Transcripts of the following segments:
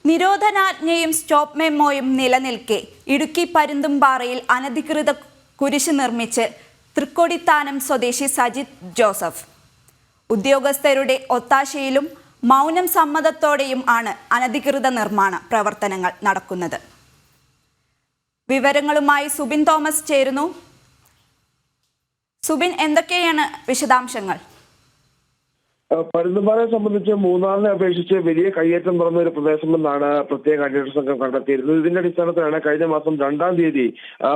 നിരോധനാജ്ഞയും stop മെമ്മോയും നിലനിൽക്കെ ഇടുക്കി പരുന്തുംപാറയിൽ അനധികൃത കുരിശ് നിർമ്മിച്ച് തൃക്കൊടിത്താനം സ്വദേശി സജിത് ജോസഫ്. ഉദ്യോഗസ്ഥരുടെ ഒത്താശയിലും മൗനം സമ്മതത്തോടെയും ആണ് അനധികൃത നിർമ്മാണ പ്രവർത്തനങ്ങൾ നടക്കുന്നത്. വിവരങ്ങളുമായി സുബിൻ തോമസ് ചേരുന്നു. സുബിൻ, എന്തൊക്കെയാണ് വിശദാംശങ്ങൾ? പരുന്തുംപാറയെ സംബന്ധിച്ച് മൂന്നാറിനെ അപേക്ഷിച്ച് വലിയ കയ്യേറ്റം നടന്ന ഒരു പ്രദേശമെന്നാണ് പ്രത്യേക അന്വേഷണ സംഘം കണ്ടെത്തിയിരുന്നത്. ഇതിന്റെ അടിസ്ഥാനത്തിലാണ് കഴിഞ്ഞ മാസം 2-ാം തീയതി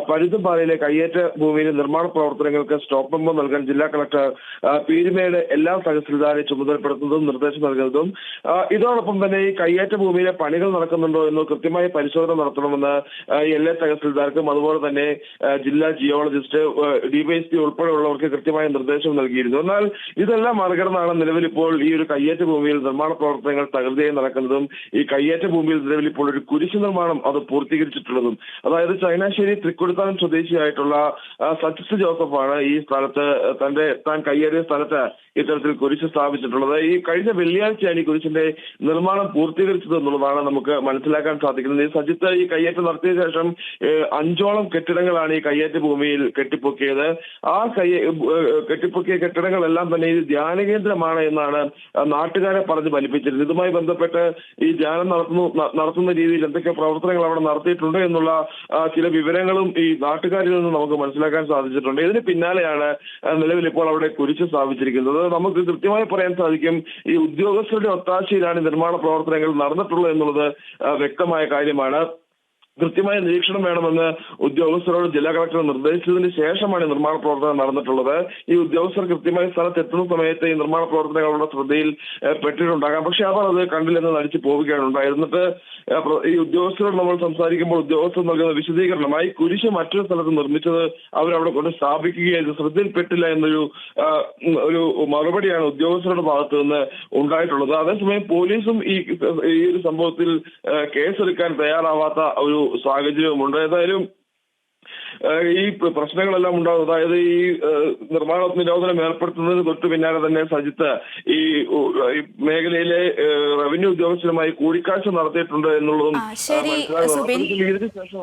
പരുന്തുംപാറയിലെ കയ്യേറ്റ ഭൂമിയിലെ നിർമ്മാണ പ്രവർത്തനങ്ങൾക്ക് സ്റ്റോപ്പ് മെമ്മോ നൽകാൻ ജില്ലാ കളക്ടർ പീരുമേട് എല്ലാ തഹസിൽദാരെ ചുമതലപ്പെടുത്തുന്നതും നിർദ്ദേശം നൽകുന്നതും. ഇതോടൊപ്പം തന്നെ ഈ കയ്യേറ്റ ഭൂമിയിലെ പണികൾ നടക്കുന്നുണ്ടോ എന്ന് കൃത്യമായ പരിശോധന നടത്തണമെന്ന് എല്ലാ തഹസിൽദാർക്കും അതുപോലെ തന്നെ ജില്ലാ ജിയോളജിസ്റ്റ്, ഡിവൈഎസ്പി ഉൾപ്പെടെയുള്ളവർക്ക് കൃത്യമായ നിർദ്ദേശം നൽകിയിരുന്നു. എന്നാൽ ഇതെല്ലാം മറികടന്നാണ് നിലവിൽ ഇപ്പോൾ ഈ ഒരു കയ്യേറ്റ ഭൂമിയിൽ നിർമ്മാണ പ്രവർത്തനങ്ങൾ തകൃതിയായി നടക്കുന്നതും ഈ കയ്യേറ്റ ഭൂമിയിൽ നിലവിൽ ഇപ്പോൾ ഒരു കുരിശ് നിർമ്മാണം അത് പൂർത്തീകരിച്ചിട്ടുള്ളതും. അതായത് ചങ്ങനാശ്ശേരി തൃക്കൊടിത്താനം സ്വദേശിയായിട്ടുള്ള സജിത് ജോസഫാണ് ഈ സ്ഥലത്ത് താൻ കയ്യേറിയ സ്ഥലത്ത് ഇത്തരത്തിൽ കുരിശ് സ്ഥാപിച്ചിട്ടുള്ളത്. ഈ കഴിഞ്ഞ വെള്ളിയാഴ്ചയാണ് ഈ കുരിശിന്റെ നിർമ്മാണം പൂർത്തീകരിച്ചത് എന്നുള്ളതാണ് നമുക്ക് മനസ്സിലാക്കാൻ സാധിക്കുന്നത്. ഈ സജിത്ത് ഈ കയ്യേറ്റം നടത്തിയ ശേഷം 5ഓളം കെട്ടിടങ്ങളാണ് ഈ കയ്യേറ്റ ഭൂമിയിൽ കെട്ടിപ്പൊക്കിയത്. ആ കെട്ടിപ്പൊക്കിയ കെട്ടിടങ്ങളെല്ലാം തന്നെ ഇത് ധ്യാന കേന്ദ്രമാണ് എന്നാണ് നാട്ടുകാരെ പറഞ്ഞ് ഫലിപ്പിച്ചിരുന്നത്. ഇതുമായി ബന്ധപ്പെട്ട് ഈ ധ്യാനം നടത്തുന്ന രീതിയിൽ എന്തൊക്കെ പ്രവർത്തനങ്ങൾ അവിടെ നടത്തിയിട്ടുണ്ട് എന്നുള്ള ചില വിവരങ്ങളും ഈ നാട്ടുകാരിൽ നിന്ന് നമുക്ക് മനസ്സിലാക്കാൻ സാധിച്ചിട്ടുണ്ട്. ഇതിന് പിന്നാലെയാണ് നിലവിൽ ഇപ്പോൾ അവിടെ കുരിശ് സ്ഥാപിച്ചിരിക്കുന്നത്. നമുക്ക് കൃത്യമായി പറയാൻ സാധിക്കും, ഈ ഉദ്യോഗസ്ഥരുടെ ഒത്താശയിലാണ് നിർമ്മാണ പ്രവർത്തനങ്ങൾ നടന്നിട്ടുള്ളത് എന്നുള്ളത് വ്യക്തമായ കാര്യമാണ്. കൃത്യമായ നിരീക്ഷണം വേണമെന്ന് ഉദ്യോഗസ്ഥരോട് ജില്ലാ കളക്ടർ നിർദ്ദേശിച്ചതിന് ശേഷമാണ് നിർമ്മാണ പ്രവർത്തനം നടന്നിട്ടുള്ളത്. ഈ ഉദ്യോഗസ്ഥർ കൃത്യമായ സ്ഥലത്ത് എത്തുന്ന സമയത്ത് ഈ നിർമ്മാണ പ്രവർത്തനങ്ങളുടെ ശ്രദ്ധയിൽ പെട്ടിട്ടുണ്ടാകാം. പക്ഷെ അവർ അത് കണ്ടില്ലെന്ന് നടിച്ചു പോവുകയാണ് ഉണ്ടായിരുന്നിട്ട്. ഈ ഉദ്യോഗസ്ഥരോട് നമ്മൾ സംസാരിക്കുമ്പോൾ ഉദ്യോഗസ്ഥർ നൽകുന്ന വിശദീകരണമായി കുരിശ് മറ്റൊരു സ്ഥലത്ത് നിർമ്മിച്ചത് അവരവിടെ കൊണ്ട് സ്ഥാപിക്കുകയായിരുന്നു, ശ്രദ്ധയിൽപ്പെട്ടില്ല എന്നൊരു മറുപടിയാണ് ഉദ്യോഗസ്ഥരുടെ ഭാഗത്ത് നിന്ന് ഉണ്ടായിട്ടുള്ളത്. അതേസമയം പോലീസും ഈ ഒരു സംഭവത്തിൽ കേസെടുക്കാൻ തയ്യാറാവാത്ത ഒരു സാഹചര്യവുമുണ്ട്. ഏതായാലും ഈ പ്രശ്നങ്ങളെല്ലാം ഉണ്ടാകും. അതായത് ഈ നിർമ്മാണ നിരോധനം ഏർപ്പെടുത്തുന്നതിന് തൊട്ട് പിന്നാലെ തന്നെ സജിത്ത് ഈ മേഖലയിലെ റവന്യൂ ഉദ്യോഗസ്ഥരുമായി കൂടിക്കാഴ്ച നടത്തിയിട്ടുണ്ട് എന്നുള്ളതും ശരി സുബിൻ, ഇതിന് ശേഷം